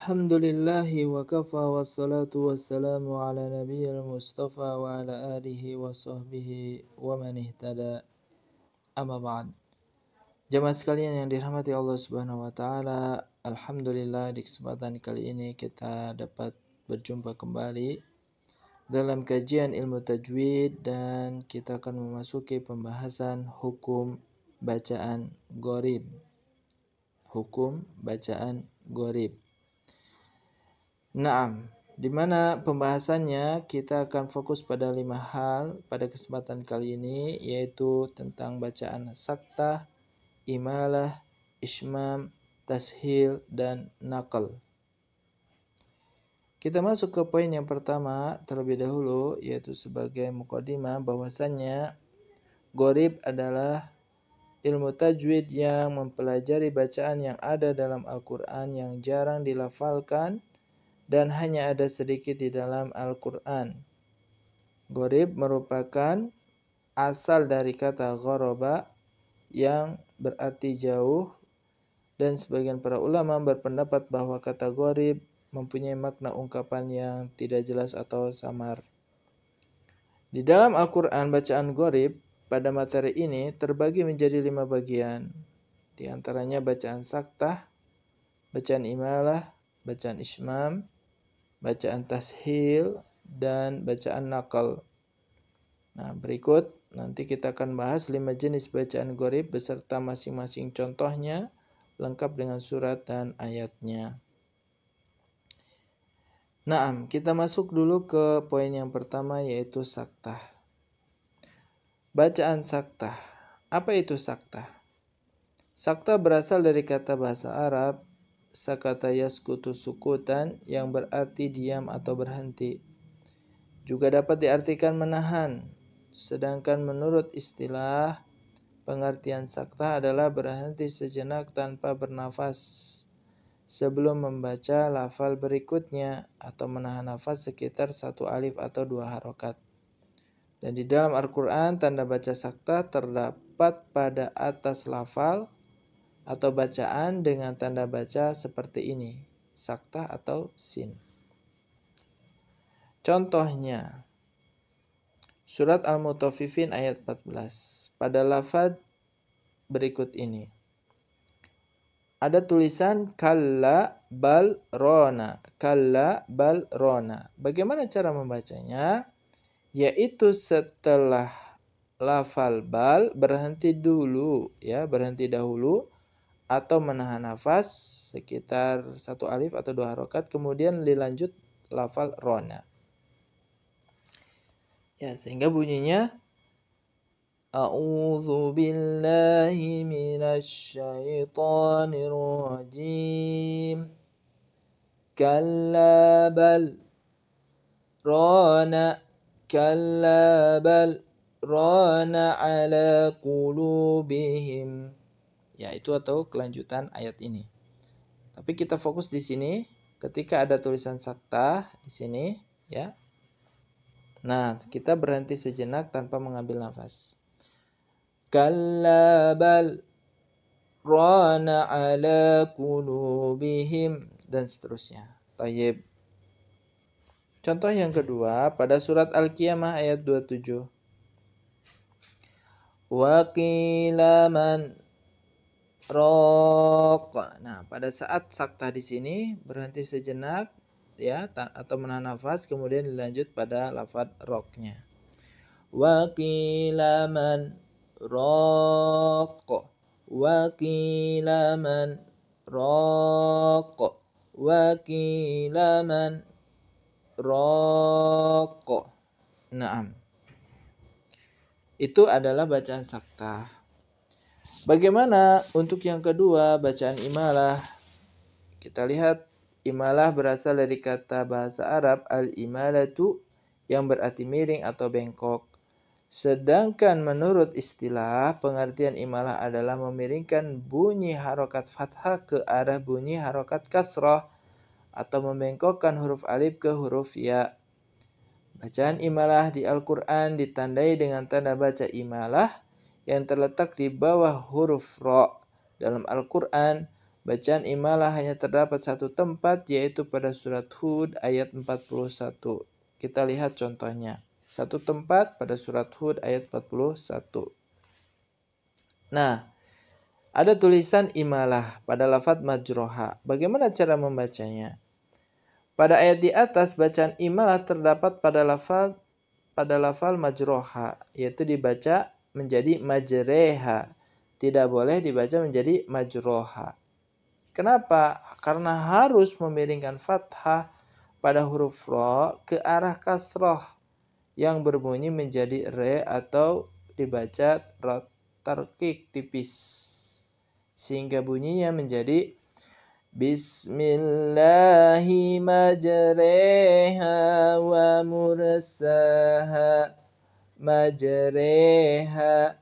Alhamdulillahi wa kafa wassalatu wassalamu ala nabiyyil mustafa wa ala alihi wa sahbihi wa man ihtada. Amma ba'd. Jamaah sekalian yang dirahmati Allah Subhanahu wa taala, alhamdulillah di kesempatan kali ini kita dapat berjumpa kembali dalam kajian ilmu tajwid dan kita akan memasuki pembahasan hukum bacaan gharib. Hukum bacaan gharib. Naam, di mana pembahasannya kita akan fokus pada 5 hal pada kesempatan kali ini, yaitu tentang bacaan saktah, imalah, ismam, tashil, dan naql. Kita masuk ke poin yang pertama terlebih dahulu, yaitu sebagai muqaddimah bahwasannya gharib adalah ilmu tajwid yang mempelajari bacaan yang ada dalam Al-Quran yang jarang dilafalkan dan hanya ada sedikit di dalam Al-Quran. Gharib merupakan asal dari kata gharaba yang berarti jauh, dan sebagian para ulama berpendapat bahwa kata gharib mempunyai makna ungkapan yang tidak jelas atau samar. Di dalam Al-Quran, bacaan gharib pada materi ini terbagi menjadi 5 bagian. Di antaranya bacaan saktah, bacaan imalah, bacaan ismam, bacaan tashil, dan bacaan naql. Nah, berikut nanti kita akan bahas 5 jenis bacaan gharib beserta masing-masing contohnya lengkap dengan surat dan ayatnya. Nah, kita masuk dulu ke poin yang pertama, yaitu saktah. Bacaan saktah. Apa itu saktah? Saktah berasal dari kata bahasa Arab sakata yaskutu sukutan yang berarti diam atau berhenti. Juga dapat diartikan menahan. Sedangkan menurut istilah, pengertian saktah adalah berhenti sejenak tanpa bernafas sebelum membaca lafal berikutnya atau menahan nafas sekitar 1 alif atau 2 harokat. Dan di dalam Al-Quran, tanda baca saktah terdapat pada atas lafal atau bacaan dengan tanda baca seperti ini, saktah atau sin. Contohnya, surat Al-Mutaffifin ayat 14. Pada lafaz berikut ini ada tulisan kalla bal rona. Kalla bal rona. Bagaimana cara membacanya? Yaitu setelah lafal bal berhenti dulu, ya, berhenti dahulu atau menahan nafas sekitar 1 alif atau 2 harokat, kemudian dilanjut lafal rona. Ya, sehingga bunyinya A'udzu billahi minasy syaithanir rajim. Kalla bal rana, kalla bal rana ala qulubihim. Ya, itu atau kelanjutan ayat ini. Tapi kita fokus di sini ketika ada tulisan saktah di sini, ya. Nah, kita berhenti sejenak tanpa mengambil nafas. Kalla bal rana ala qulubihim, dan seterusnya. Tayyib. Contoh yang kedua pada surat Al-Qiyamah ayat 27. Wa qila man raq. Nah, pada saat saktah di sini berhenti sejenak, ya, atau menahan nafas, kemudian dilanjut pada lafaz raqnya. Wa qila man raq. Wa qila man raq. Wa qila man raq. Naam. Itu adalah bacaan saktah. Bagaimana untuk yang kedua, bacaan imalah? Kita lihat, imalah berasal dari kata bahasa Arab al-imalatu yang berarti miring atau bengkok. Sedangkan menurut istilah, pengertian imalah adalah memiringkan bunyi harokat fathah ke arah bunyi harokat kasrah atau membengkokkan huruf alif ke huruf ya. Bacaan imalah di Al-Quran ditandai dengan tanda baca imalah yang terletak di bawah huruf ro. Dalam Al-Quran, Bacaan imalah hanya terdapat satu tempat, yaitu pada surat Hud ayat 41. Kita lihat contohnya. Satu tempat pada surat Hud ayat 41. Nah, ada tulisan imalah pada lafaz majroha. Bagaimana cara membacanya? Pada ayat di atas, bacaan imalah terdapat pada lafal majroha, yaitu dibaca menjadi majreha. Tidak boleh dibaca menjadi majroha. Kenapa? Karena harus memiringkan fathah pada huruf ro ke arah kasroh yang berbunyi menjadi re atau dibaca ro tarkik tipis. Sehingga bunyinya menjadi Bismillahi majreha wa mursaha majreha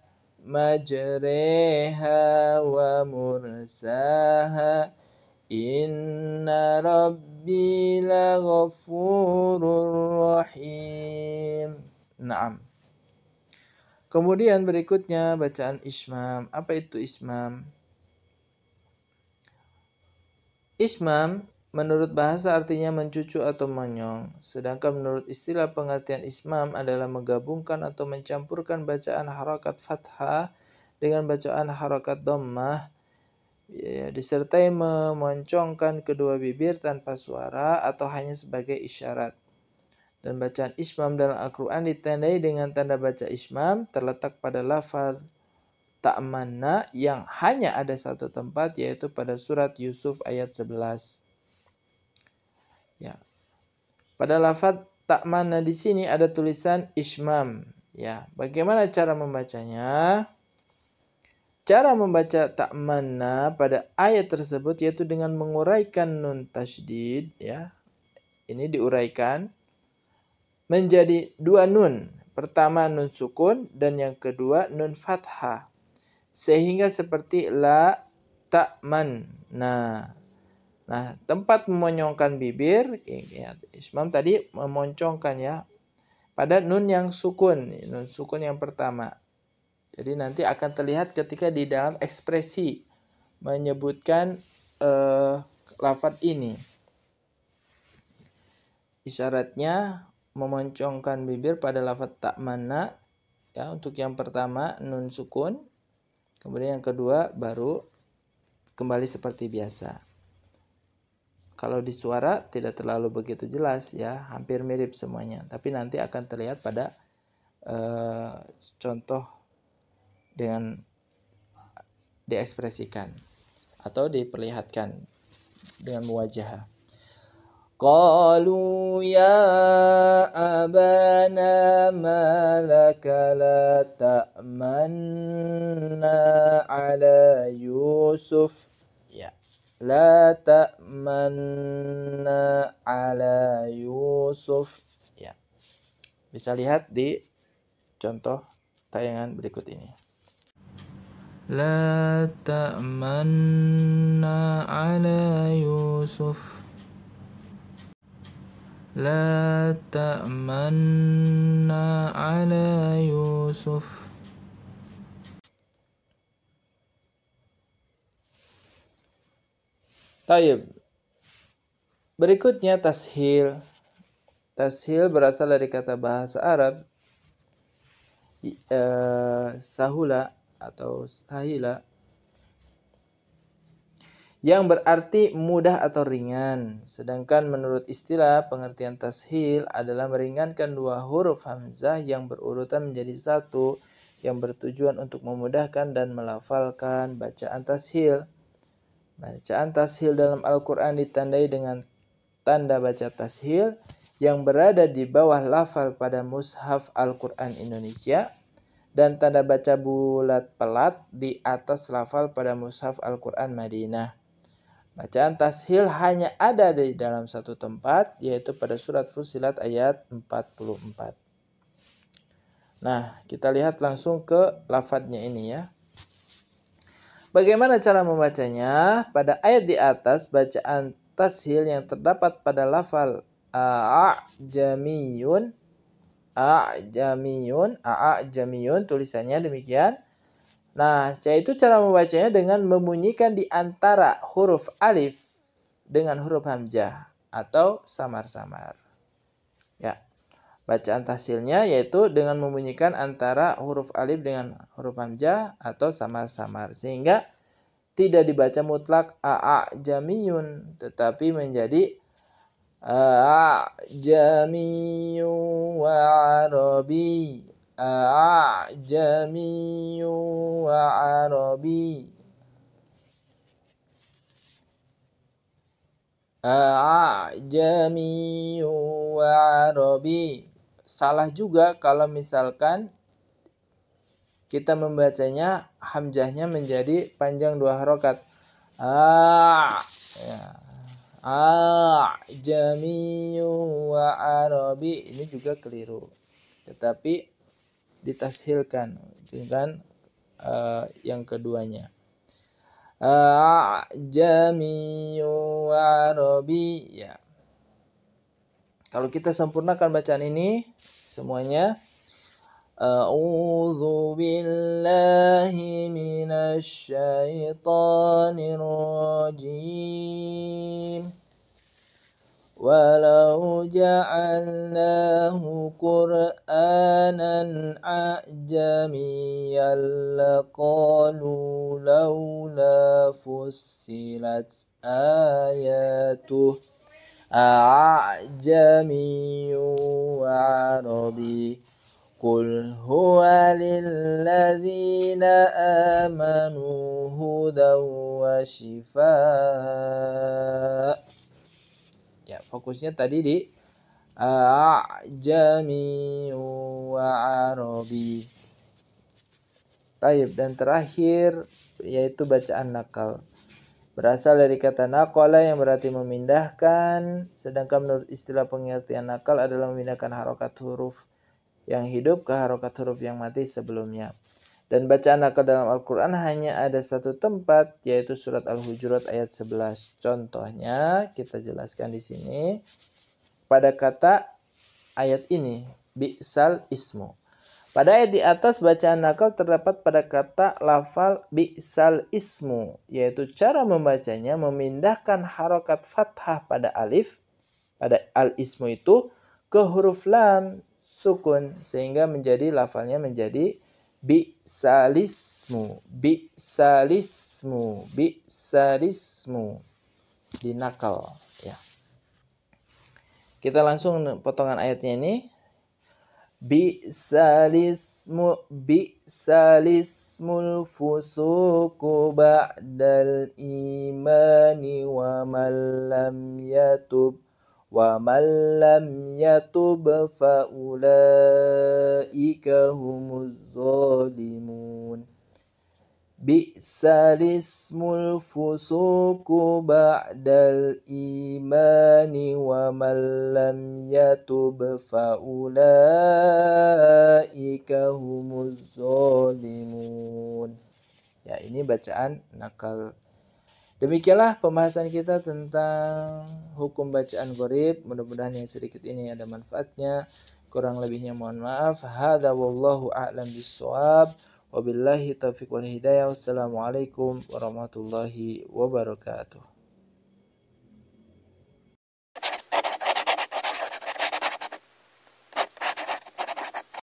wa mursaha inna rabbi laghafurur rahim. Naam. Kemudian berikutnya bacaan ismam. Apa itu ismam? Ismam menurut bahasa artinya mencucu atau monyong. Sedangkan menurut istilah pengertian ismam adalah menggabungkan atau mencampurkan bacaan harakat fathah dengan bacaan harakat dhammah, ya, disertai memoncongkan kedua bibir tanpa suara atau hanya sebagai isyarat. Dan bacaan ismam dalam Al-Quran ditandai dengan tanda baca ismam terletak pada lafaz ta'manna yang hanya ada satu tempat, yaitu pada surat Yusuf ayat 11. Ya. Pada lafaz ta'manna di sini ada tulisan ismam. Ya, bagaimana cara membacanya? Cara membaca ta'manna pada ayat tersebut yaitu dengan menguraikan nun tasydid, ya. Ini diuraikan menjadi dua nun. Pertama nun sukun dan yang kedua nun fathah. Sehingga seperti la ta'man. Nah, tempat memonyongkan bibir, ya, ismam tadi memoncongkan ya pada nun yang sukun, nun sukun yang pertama. Jadi nanti akan terlihat ketika di dalam ekspresi menyebutkan lafaz ini. Isyaratnya memoncongkan bibir pada lafaz ta'manna, ya, untuk yang pertama nun sukun. Kemudian yang kedua baru kembali seperti biasa. Kalau di suara tidak terlalu begitu jelas ya, hampir mirip semuanya. Tapi nanti akan terlihat pada contoh dengan diekspresikan atau diperlihatkan dengan muwajahah. Qalu ya abana ma laka la ta'manna ala Yusuf. Ya. La ta'manna ala Yusuf. Ya. Bisa lihat di contoh tayangan berikut ini. La ta'manna ala Yusuf. La ta'manna ala Yusuf. Taib. Berikutnya tashil. Tashil berasal dari kata bahasa Arab sahula atau sahila, yang berarti mudah atau ringan. Sedangkan menurut istilah pengertian tashil adalah meringankan dua huruf hamzah yang berurutan menjadi satu, yang bertujuan untuk memudahkan dan melafalkan bacaan tashil. Bacaan tashil dalam Al-Quran ditandai dengan tanda baca tashil yang berada di bawah lafal pada mushaf Al-Quran Indonesia dan tanda baca bulat pelat di atas lafal pada mushaf Al-Quran Madinah. Bacaan tashil hanya ada di dalam satu tempat, yaitu pada surat Fussilat ayat 44. Nah, kita lihat langsung ke lafadznya ini ya. Bagaimana cara membacanya? Pada ayat di atas, bacaan tashil yang terdapat pada lafal a'jamiyun, tulisannya demikian. Nah, yaitu cara membacanya dengan membunyikan di antara huruf alif dengan huruf hamzah atau samar-samar. Ya. Bacaan tahsilnya yaitu dengan membunyikan antara huruf alif dengan huruf hamzah atau samar-samar, sehingga tidak dibaca mutlak jamiyun, tetapi menjadi jamiyun wa arabi, jamiyun wa arabi, jamiyun wa arabi. Salah juga kalau misalkan kita membacanya hamzahnya menjadi panjang 2 harokat. Jamiyun wa arabi, ini juga keliru. Tetapi ditashilkan dengan yang keduanya. Jamiyun wa arabi, ya. Kalau kita sempurnakan bacaan ini semuanya, A'udzu billahi minasy syaithanir rajim. Walau ja'alnahu Qur'anan a'jamiyyan laqalu laula fussilat ayatuh a'jamiyyun wa 'arabi. Qul huwa lilladzina amanu hudaw wa shifaa. Ya, fokusnya tadi di a'jamiyyun wa 'arabi. Taib, dan terakhir yaitu bacaan nakal. Berasal dari kata naqala yang berarti memindahkan, sedangkan menurut istilah pengertian nakal adalah memindahkan harokat huruf yang hidup ke harokat huruf yang mati sebelumnya. Dan bacaan nakal dalam Al-Quran hanya ada satu tempat, yaitu surat Al-Hujurat ayat 11. Contohnya kita jelaskan di sini pada kata ayat ini, bi'sal ismu. Pada ayat di atas bacaan nakal terdapat pada kata lafal bi'sal ismu, yaitu cara membacanya memindahkan harokat fathah pada alif, pada al-ismu itu, ke huruf lam sukun, sehingga menjadi lafalnya menjadi bi'salismu, bi'salismu, bi'salismu, di nakal. Ya. Kita langsung potongan ayatnya ini. Bi'salismul fusuku ba'dal imani wa man lam yatub fa ulaika humuz zalimun. Bi'salismul fusuku ba'dal imani wa man lam yatub fa ulaika humuz zalimun. Ya, ini bacaan nakal. Demikianlah pembahasan kita tentang hukum bacaan gharib. Mudah-mudahan yang sedikit ini ada manfaatnya. Kurang lebihnya mohon maaf. Hadza wallahu a'lam bissawab. Wabillahi taufiq wal hidayah. Wassalamualaikum warahmatullahi wabarakatuh.